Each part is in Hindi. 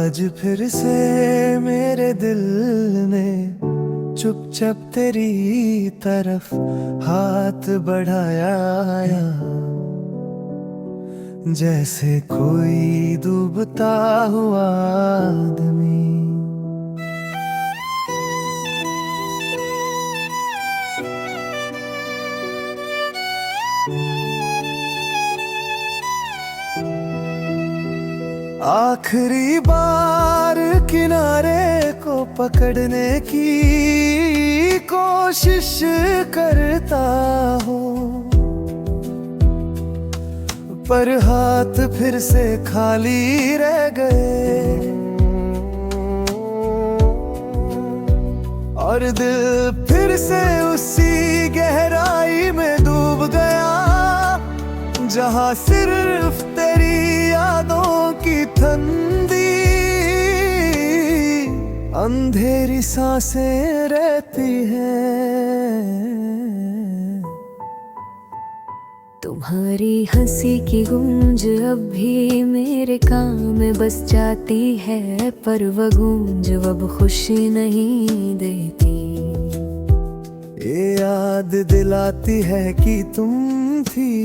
आज फिर से मेरे दिल ने चुपचाप तेरी तरफ हाथ बढ़ाया, जैसे कोई डूबता हुआ आदमी। आखिरी बार किनारे को पकड़ने की कोशिश करता हूँ, पर हाथ फिर से खाली रह गए और दिल फिर से उसी गहराई में डूब गया, जहाँ सिर्फ तेरी यादों की ठंडी अंधेरी सांसें रहती हैं। तुम्हारी हंसी की गूंज अब भी मेरे कान में बस जाती है, पर वह गूंज अब खुशी नहीं देती। ये याद दिलाती है कि तुम थी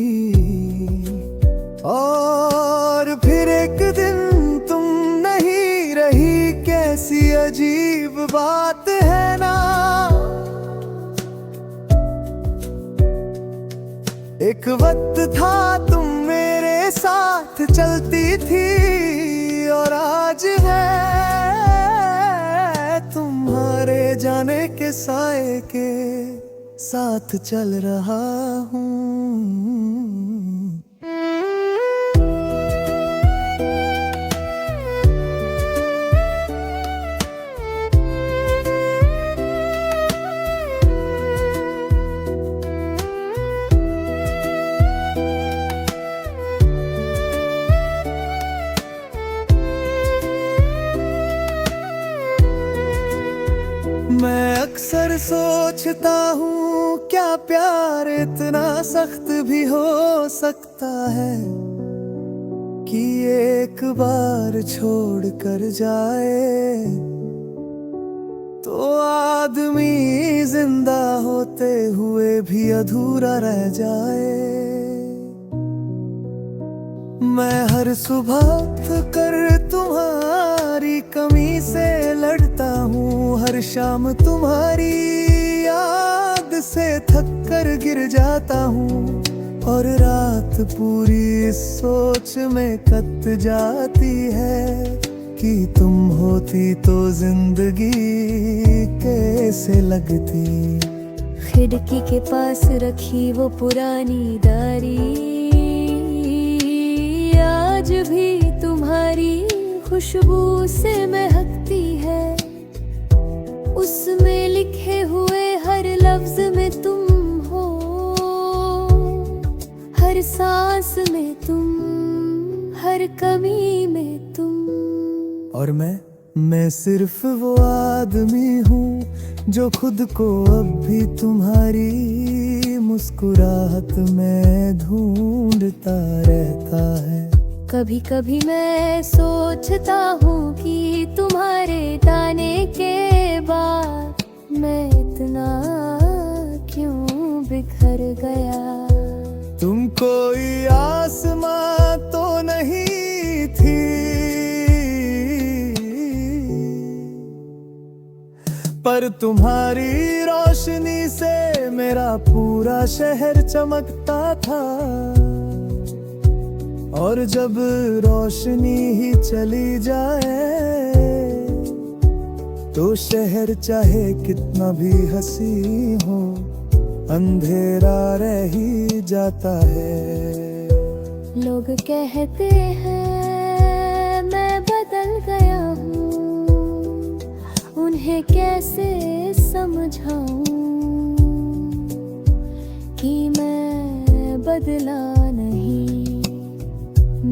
और फिर एक दिन तुम नहीं रही। कैसी अजीब बात है ना, एक वक्त था तुम मेरे साथ चलती थी और आज है तुम्हारे जाने के साए के साथ चल रहा हूँ। मैं अक्सर सोचता हूँ क्या प्यार इतना सख्त भी हो सकता है कि एक बार छोड़ कर जाए तो आदमी जिंदा होते हुए भी अधूरा रह जाए। मैं हर सुबह उठकर तुम्हारी कमी से लड़ता हूँ, हर शाम तुम्हारी याद से थक कर गिर जाता हूँ और रात पूरी इस सोच में कट जाती है कि तुम होती तो जिंदगी कैसे लगती। खिड़की के पास रखी वो पुरानी डायरी आज भी तुम्हारी खुशबू से महकती है, उसमें लिखे हुए हर लफ्ज में तुम हो, हर सांस में तुम, हर कमी में तुम। और मैं सिर्फ वो आदमी हूँ जो खुद को अब भी तुम्हारी मुस्कुराहट में ढूंढता रहता है। कभी कभी मैं सोचता हूँ कि तुम्हारे जाने के बाद मैं इतना क्यों बिखर गया। तुम कोई आसमां तो नहीं थी, पर तुम्हारी रोशनी से मेरा पूरा शहर चमकता था। और जब रोशनी ही चली जाए तो शहर चाहे कितना भी हंसी हो अंधेरा रह ही जाता है। लोग कहते हैं मैं बदल गया हूँ, उन्हें कैसे समझाऊं कि मैं बदला नहीं,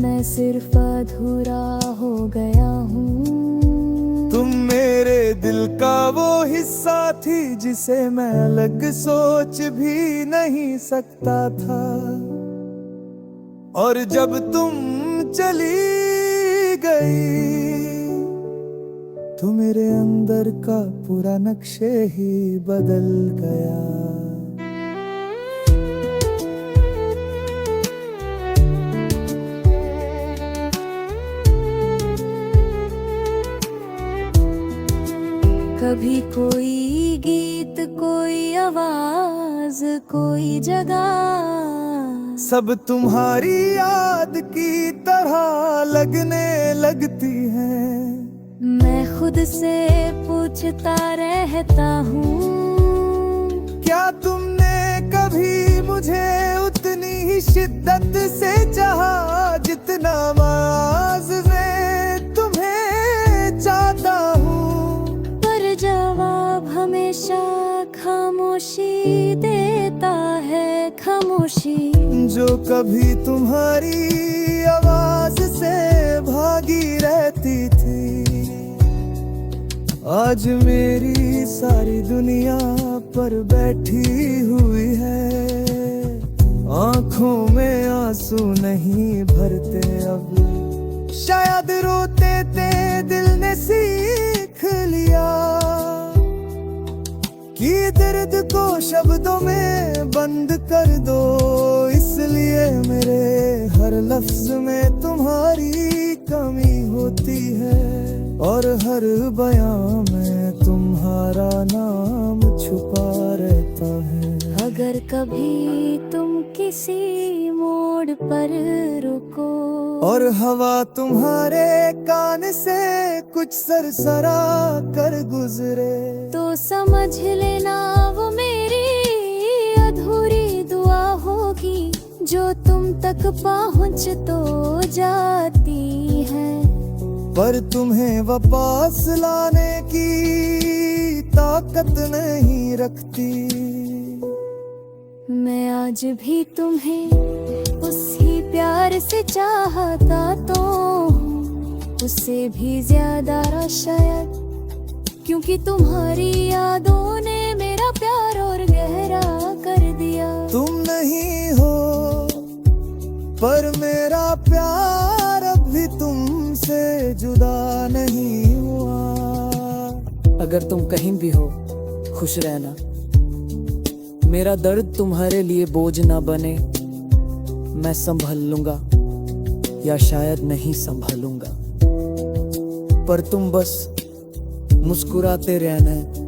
मैं सिर्फ अधूरा हो गया हूँ। तुम मेरे दिल का वो हिस्सा थी जिसे मैं अलग सोच भी नहीं सकता था। और जब तुम चली गई तो मेरे अंदर का पूरा नक्शे ही बदल गया। कभी कोई गीत, कोई आवाज, कोई जगह, सब तुम्हारी याद की तरह लगने लगती है। मैं खुद से पूछता रहता हूँ, क्या तुमने कभी मुझे उतनी ही शिद्दत से चाहा जितना मैं तुम्हें चाहता हूँ? पर जवाब हमेशा खामोशी देता है, खामोशी। जो कभी तुम्हारी आवाज से भागी रहती थी, आज मेरी सारी दुनिया पर बैठी हुई है। आंखों में आंसू नहीं भरते अब, शायद रोते थे दिल ने सीख लिया कि दर्द को शब्दों में बंद कर दो। इसलिए मेरे हर लफ्ज में तुम्हारी कमी होती है और हर बयां में तुम्हारा नाम छुपा रहता है। अगर कभी तुम किसी मोड़ पर रुको और हवा तुम्हारे कान से कुछ सरसरा कर गुजरे, तो समझ लेना वो मेरी अधूरी दुआ होगी, जो तुम तक पहुंच तो जाती है, पर तुम्हें वापस लाने की ताकत नहीं रखती। मैं आज भी तुम्हें उसी प्यार से चाहता तो हूँ, उससे भी ज्यादा शायद, क्योंकि तुम्हारी यादों ने मेरा प्यार और गहरा कर दिया। तुम नहीं हो पर मेरा प्यार अब भी तुमसे जुदा नहीं हुआ। अगर तुम कहीं भी हो खुश रहना, मेरा दर्द तुम्हारे लिए बोझ ना बने। मैं संभल लूंगा या शायद नहीं संभलूंगा, पर तुम बस मुस्कुराते रहना।